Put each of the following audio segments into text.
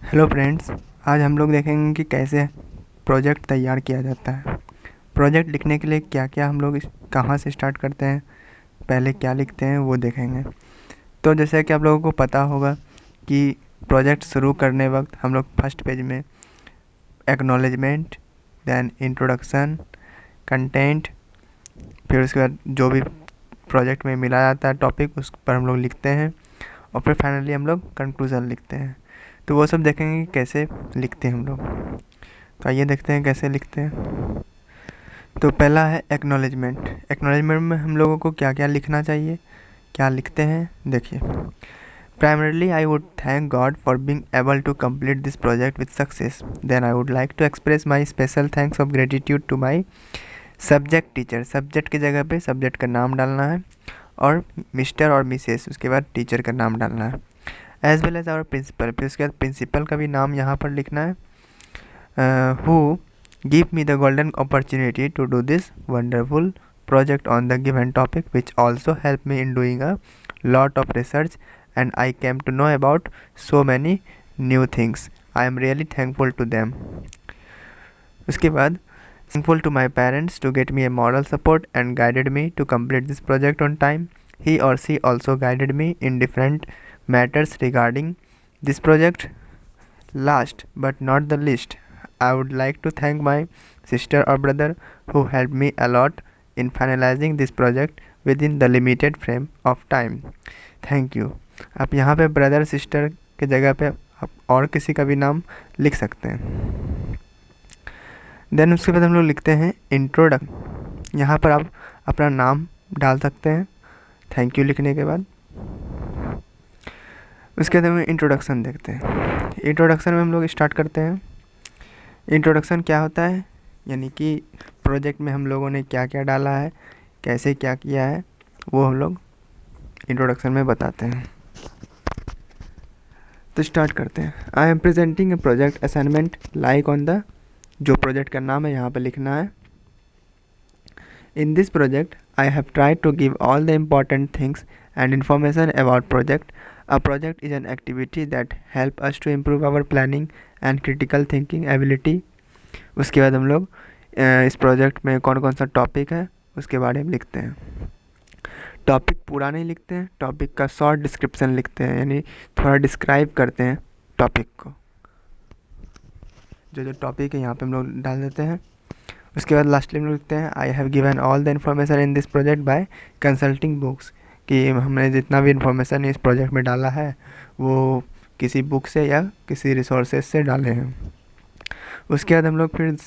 Hello friends, आज हम लोग देखेंगे कि कैसे प्रोजेक्ट तैयार किया जाता है। प्रोजेक्ट लिखने के लिए क्या क्या हम लोग कहाँ से स्टार्ट करते हैं, पहले क्या लिखते हैं वो देखेंगे। तो जैसे कि आप लोगों को पता होगा कि प्रोजेक्ट शुरू करने वक्त हम लोग फर्स्ट पेज में एक्नॉलेजमेंट, देन इंट्रोडक्शन, कंटेंट, फिर उसके बाद जो भी प्रोजेक्ट में मिला जाता है टॉपिक उस पर हम लोग लिखते हैं और फिर फाइनली हम लोग कंक्लूज़न लिखते हैं। तो वो सब देखेंगे कि कैसे लिखते हैं हम लोग। तो आइए देखते हैं कैसे लिखते हैं। तो पहला है एक्नॉलेजमेंट। एक्नॉलेजमेंट में हम लोगों को क्या क्या लिखना चाहिए, क्या लिखते हैं देखिए। Primarily I would thank God for being able to complete this project with success. Then I would like to express my special thanks of gratitude to my subject teacher. Subject की जगह पे सब्जेक्ट का नाम डालना है और mister और Mrs उसके बाद टीचर का नाम डालना है। As well as our principal, फिर उसके बाद प्रिंसिपल का भी नाम यहाँ पर लिखना है। who give me the golden opportunity to do this wonderful project on the given topic, which also helped me in doing a lot of research and I came to know about so many new things. I am really thankful to them. उसके बाद thankful to my parents to get me a moral support and guided me to complete this project on time. He or she also guided me in different matters regarding this project. Last but not the least, I would like to thank my sister or brother who helped me a lot in finalizing this project within the limited frame of time. Thank you. आप यहाँ पे brother sister के जगह पे आप और किसी का भी नाम लिख सकते हैं। देन उसके बाद हम लोग लिखते हैं इंट्रोडक्ट। यहाँ पर आप अपना नाम डाल सकते हैं थैंक यू लिखने के बाद। उसके बाद हम इंट्रोडक्शन देखते हैं। इंट्रोडक्शन में हम लोग स्टार्ट करते हैं। इंट्रोडक्शन क्या होता है, यानी कि प्रोजेक्ट में हम लोगों ने क्या क्या डाला है, कैसे क्या किया है, वो हम लोग इंट्रोडक्शन में बताते हैं। तो स्टार्ट करते हैं। I am presenting a project assignment like on the, जो प्रोजेक्ट का नाम है यहाँ पर लिखना है। In this project I have tried to give all the important things and information about project. A project is an activity that help us to improve our planning and critical thinking ability. उसके बाद हम लोग इस project में कौन कौन सा topic है उसके बारे में लिखते हैं। टॉपिक पूरा नहीं लिखते हैं, टॉपिक का शॉर्ट डिस्क्रिप्शन लिखते हैं, यानी थोड़ा डिस्क्राइब करते हैं टॉपिक को। जो जो टॉपिक है यहाँ पे हम लोग डाल देते हैं। उसके बाद लास्ट में हम लोग लिखते हैं I have given all the information in this project by consulting books, कि हमने जितना भी इन्फॉर्मेशन इस प्रोजेक्ट में डाला है वो किसी बुक से या किसी रिसोर्सेज से डाले हैं। उसके बाद हम लोग फिर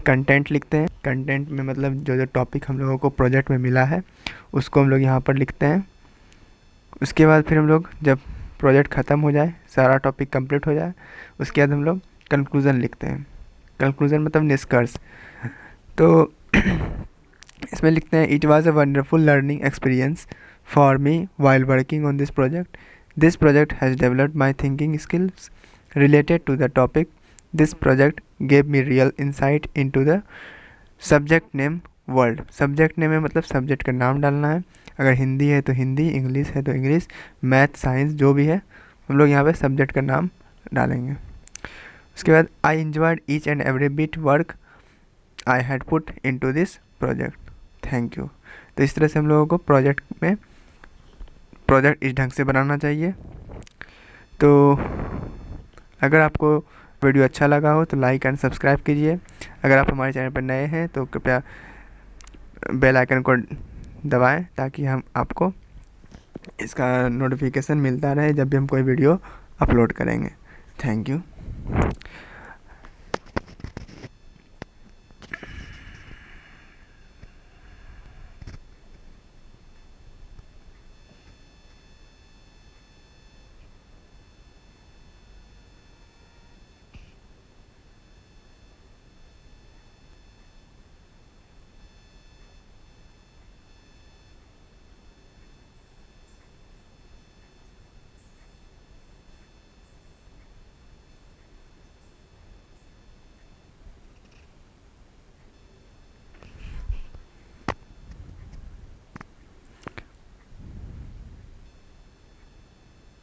कंटेंट लिखते हैं। कंटेंट में मतलब जो जो टॉपिक हम लोगों को प्रोजेक्ट में मिला है उसको हम लोग यहाँ पर लिखते हैं। उसके बाद फिर हम लोग जब प्रोजेक्ट ख़त्म हो जाए, सारा टॉपिक कंप्लीट हो जाए, उसके बाद हम लोग कंक्लूज़न लिखते हैं। कंक्लूज़न मतलब निष्कर्ष। तो इसमें लिखते हैं it was a wonderful learning experience for me while working on this project. This project has developed my thinking skills related to the topic. This project gave me real insight into the subject name world. Subject name में मतलब subject का नाम डालना है। अगर हिंदी है तो Hindi, English है तो इंग्लिश, मैथ साइंस जो भी है हम लोग यहाँ पे सब्जेक्ट का नाम डालेंगे। उसके बाद I enjoyed each and every bit work I had put into this project, thank you. तो इस तरह से हम लोगों को प्रोजेक्ट इस ढंग से बनाना चाहिए। तो अगर आपको वीडियो अच्छा लगा हो तो लाइक एंड सब्सक्राइब कीजिए। अगर आप हमारे चैनल पर नए हैं तो कृपया बेल आइकन को दबाएं ताकि हम आपको इसका नोटिफिकेशन मिलता रहे जब भी हम कोई वीडियो अपलोड करेंगे। Thank you.